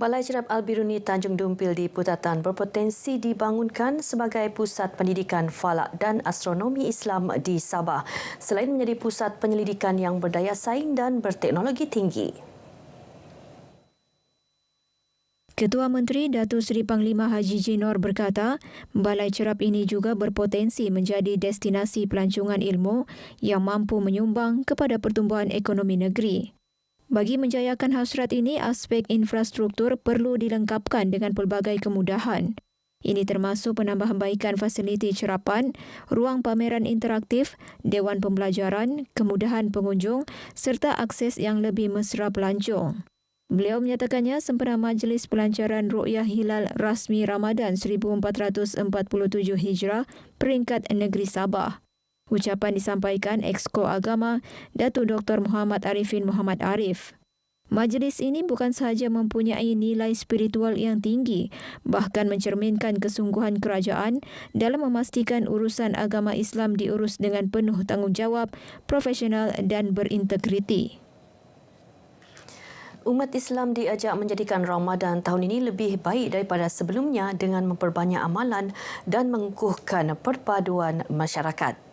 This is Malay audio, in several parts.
Balai Cerap Al-Biruni Tanjung Dumpil di Putatan berpotensi dibangunkan sebagai pusat pendidikan falak dan astronomi Islam di Sabah selain menjadi pusat penyelidikan yang berdaya saing dan berteknologi tinggi. Ketua Menteri Datuk Seri Panglima Haji Jinor berkata, Balai Cerap ini juga berpotensi menjadi destinasi pelancongan ilmu yang mampu menyumbang kepada pertumbuhan ekonomi negeri. Bagi menjayakan hasrat ini, aspek infrastruktur perlu dilengkapkan dengan pelbagai kemudahan. Ini termasuk penambahbaikan fasiliti cerapan, ruang pameran interaktif, dewan pembelajaran, kemudahan pengunjung serta akses yang lebih mesra pelancong. Beliau menyatakannya sempena Majlis Pelancaran Ru'yah Hilal Rasmi Ramadan 1447 Hijrah peringkat negeri Sabah. Ucapan disampaikan Exco Agama Datuk Dr. Muhammad Arifin Muhammad Arif. Majlis ini bukan sahaja mempunyai nilai spiritual yang tinggi, bahkan mencerminkan kesungguhan kerajaan dalam memastikan urusan agama Islam diurus dengan penuh tanggungjawab, profesional dan berintegriti. Umat Islam diajak menjadikan Ramadan tahun ini lebih baik daripada sebelumnya dengan memperbanyak amalan dan mengukuhkan perpaduan masyarakat.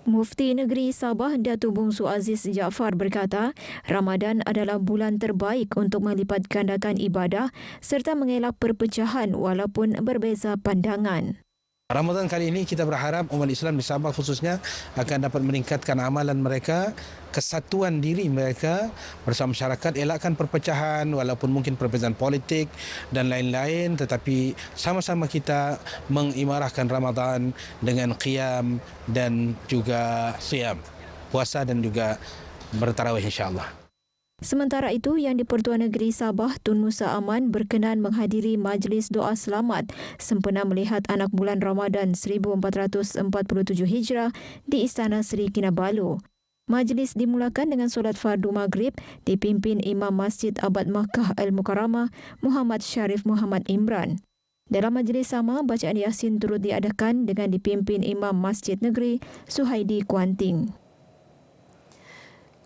Mufti Negeri Sabah Datuk Bungsu Aziz Jaafar berkata, Ramadan adalah bulan terbaik untuk melipat gandakan ibadah serta mengelak perpecahan walaupun berbeza pandangan. Ramadan kali ini kita berharap umat Islam di Sabah khususnya akan dapat meningkatkan amalan mereka, kesatuan diri mereka bersama masyarakat, elakkan perpecahan walaupun mungkin perbezaan politik dan lain-lain, tetapi sama-sama kita mengimarahkan Ramadan dengan qiyam dan juga siyam, puasa dan juga bertarawih insya-Allah. Sementara itu, Yang di-Pertuan Negeri Sabah Tun Musa Aman berkenan menghadiri majlis doa selamat sempena melihat anak bulan Ramadan 1447 Hijrah di Istana Seri Kinabalu. Majlis dimulakan dengan solat fardu maghrib dipimpin Imam Masjid Abad Makkah Al-Mukarramah Muhammad Sharif Muhammad Imran. Dalam majlis sama, bacaan Yasin turut diadakan dengan dipimpin Imam Masjid Negeri Suhaidi Kuanting.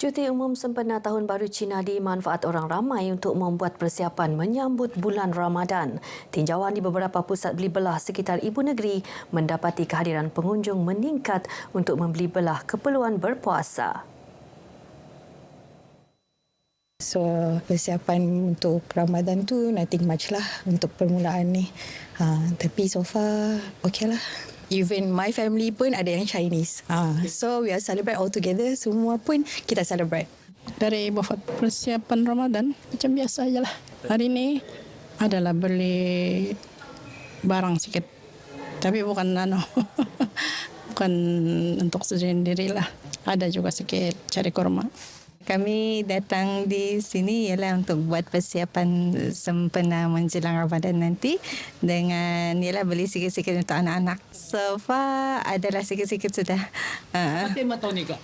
Cuti umum sempena Tahun Baru Cina dimanfaat orang ramai untuk membuat persiapan menyambut bulan Ramadan. Tinjauan di beberapa pusat beli belah sekitar ibu negeri mendapati kehadiran pengunjung meningkat untuk membeli belah keperluan berpuasa. So, persiapan untuk Ramadan tu nothing much lah untuk permulaan ni. Tapi so far okey lah. Even my family pun ada yang Chinese. So we are celebrate all together. Semua pun kita celebrate. Dari buat persiapan Ramadan macam biasa aja lah. Hari ni adalah beli barang sikit. Tapi bukan bukan untuk sendiri lah. Ada juga sikit cari kurma. Kami datang di sini ialah untuk buat persiapan sempena menjelang Ramadan nanti dengan ialah beli sikit-sikit untuk anak-anak. So far adalah sikit-sikit sudah. Tema tahun ni Kak?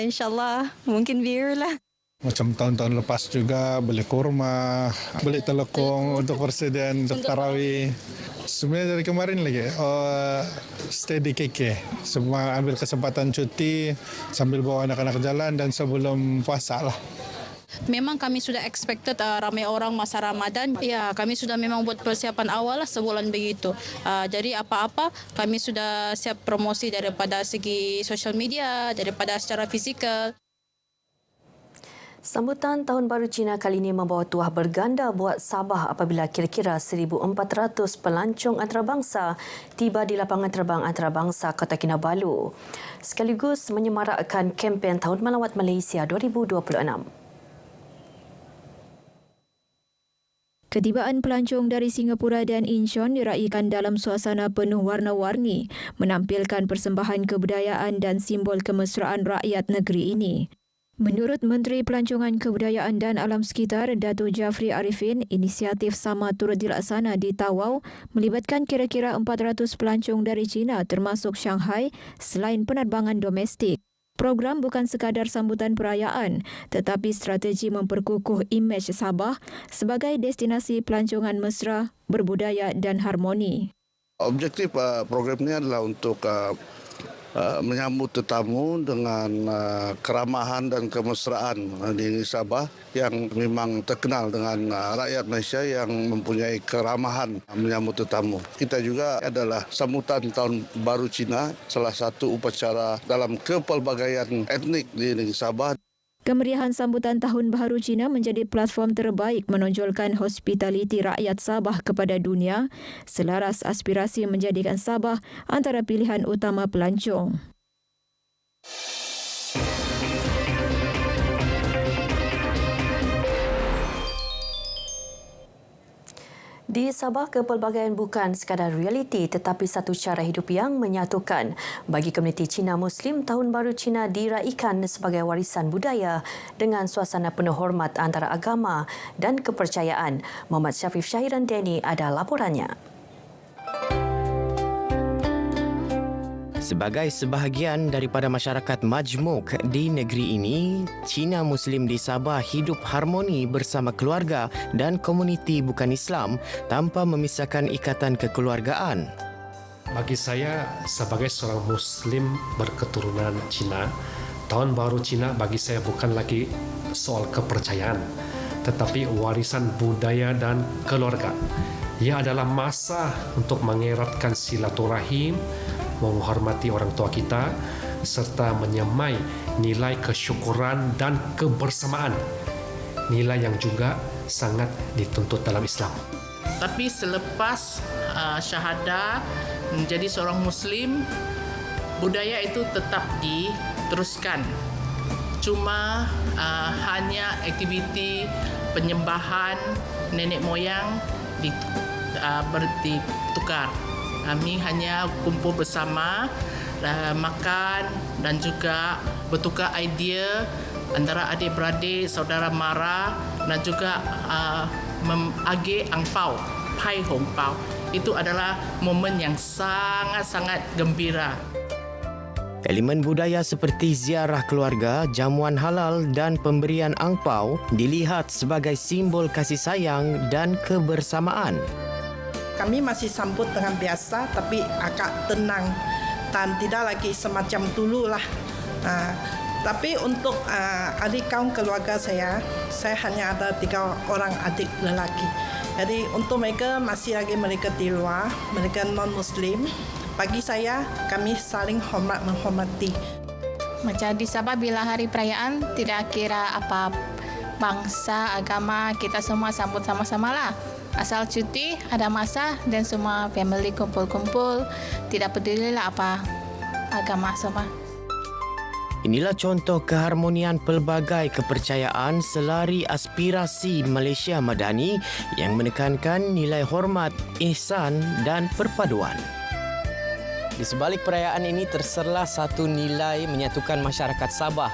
InsyaAllah mungkin beer lah. Macam tahun-tahun lepas juga beli kurma, beli telekong untuk persediaan untuk tarawih. Sebenarnya dari kemarin lagi stay di KK. Semua ambil kesempatan cuti sambil bawa anak-anak jalan dan sebelum puasa lah. Memang kami sudah expected ramai orang masa Ramadan. Ya, kami sudah memang buat persiapan awal lah sebulan begitu. Jadi apa-apa kami sudah siap promosi daripada segi social media, daripada secara fizikal. Sambutan Tahun Baru Cina kali ini membawa tuah berganda buat Sabah apabila kira-kira 1,400 pelancong antarabangsa tiba di lapangan terbang antarabangsa Kota Kinabalu, sekaligus menyemarakkan kempen Tahun Melawat Malaysia 2026. Ketibaan pelancong dari Singapura dan Incheon diraikan dalam suasana penuh warna-warni, menampilkan persembahan kebudayaan dan simbol kemesraan rakyat negeri ini. Menurut Menteri Pelancongan Kebudayaan dan Alam Sekitar Datuk Jafri Arifin, inisiatif sama turut dilaksana di Tawau melibatkan kira-kira 400 pelancong dari China termasuk Shanghai selain penerbangan domestik. Program bukan sekadar sambutan perayaan tetapi strategi memperkukuh imej Sabah sebagai destinasi pelancongan mesra, berbudaya dan harmoni. Objektif program ini adalah untuk menyambut tetamu dengan keramahan dan kemesraan di Sabah yang memang terkenal dengan rakyat Malaysia yang mempunyai keramahan menyambut tetamu. Kita juga adalah sambutan Tahun Baru Cina, salah satu upacara dalam kepelbagaian etnik di negeri Sabah. Kemeriahan sambutan Tahun Baharu Cina menjadi platform terbaik menonjolkan hospitaliti rakyat Sabah kepada dunia selaras aspirasi menjadikan Sabah antara pilihan utama pelancong. Di Sabah, kepelbagaian bukan sekadar realiti tetapi satu cara hidup yang menyatukan. Bagi komuniti Cina Muslim, Tahun Baru Cina diraikan sebagai warisan budaya dengan suasana penuh hormat antara agama dan kepercayaan. Muhammad Syafif Syahiran Deni ada laporannya. Sebagai sebahagian daripada masyarakat majmuk di negeri ini, Cina Muslim di Sabah hidup harmoni bersama keluarga dan komuniti bukan Islam tanpa memisahkan ikatan kekeluargaan. Bagi saya, sebagai seorang Muslim berketurunan Cina, Tahun Baru Cina bagi saya bukan lagi soal kepercayaan, tetapi warisan budaya dan keluarga. Ia adalah masa untuk mengeratkan silaturahim, menghormati orang tua kita serta menyemai nilai kesyukuran dan kebersamaan, nilai yang juga sangat dituntut dalam Islam. Tapi selepas syahadah menjadi seorang Muslim, budaya itu tetap diteruskan. Cuma hanya aktiviti penyembahan nenek moyang bertukar. Kami hanya kumpul bersama, makan dan juga bertukar idea antara adik-beradik, saudara mara dan juga agih angpau, pai hongpau. Itu adalah momen yang sangat-sangat gembira. Elemen budaya seperti ziarah keluarga, jamuan halal dan pemberian angpau dilihat sebagai simbol kasih sayang dan kebersamaan. Kami masih sambut dengan biasa tapi agak tenang dan tidak lagi semacam dululah. Tapi untuk adik kaum keluarga saya hanya ada 3 orang adik lelaki. Jadi untuk mereka masih lagi mereka di luar, mereka non-Muslim. Bagi saya, kami saling menghormati. Macam di Sabah bila hari perayaan tidak kira apa bangsa, agama, kita semua sambut sama-sama lah. Asal cuti, ada masa dan semua family kumpul-kumpul. Tidak pedulilah apa agama semua. Inilah contoh keharmonian pelbagai kepercayaan selari aspirasi Malaysia Madani yang menekankan nilai hormat, ihsan dan perpaduan. Di sebalik perayaan ini terserlah satu nilai menyatukan masyarakat Sabah.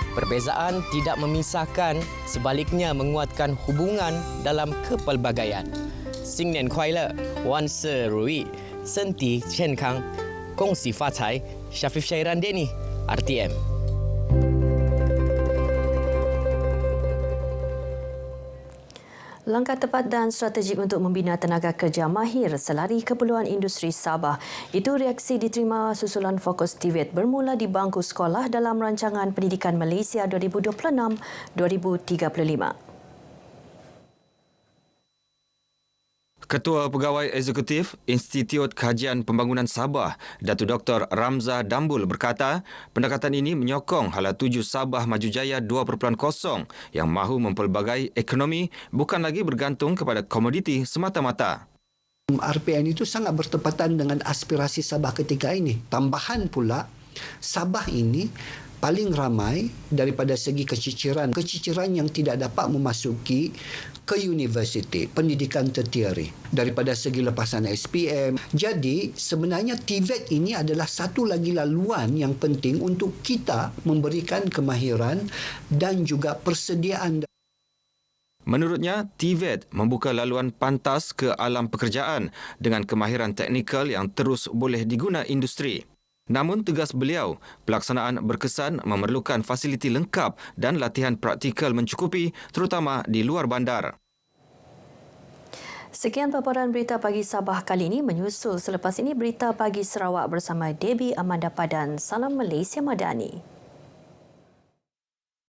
Perbezaan tidak memisahkan, sebaliknya menguatkan hubungan dalam kepelbagaian. Sing Nian Kuai Le, Wan Se Rui, Senti Chen Kang, Gong Si Fa Cai, Syafif Syahiran Deni, RTM. Langkah tepat dan strategik untuk membina tenaga kerja mahir selari keperluan industri Sabah. Itu reaksi diterima susulan fokus TVET bermula di bangku sekolah dalam rancangan pendidikan Malaysia 2026-2035. Ketua Pegawai Eksekutif Institut Kajian Pembangunan Sabah, Datuk Dr. Ramza Dambul berkata, pendekatan ini menyokong hala tuju Sabah Maju Jaya 2.0 yang mahu mempelbagai ekonomi bukan lagi bergantung kepada komoditi semata-mata. RPN itu sangat bertepatan dengan aspirasi Sabah ketika ini. Tambahan pula, Sabah ini paling ramai daripada segi keciciran. Keciciran yang tidak dapat memasuki ke universiti, pendidikan tertiary daripada segi lepasan SPM. Jadi sebenarnya TVET ini adalah satu lagi laluan yang penting untuk kita memberikan kemahiran dan juga persediaan. Menurutnya, TVET membuka laluan pantas ke alam pekerjaan dengan kemahiran teknikal yang terus boleh diguna industri. Namun tegas beliau, pelaksanaan berkesan memerlukan fasiliti lengkap dan latihan praktikal mencukupi terutama di luar bandar. Sekian paparan berita pagi Sabah kali ini menyusul selepas ini berita pagi Sarawak bersama Debbie Amanda Padan. Salam Malaysia Madani.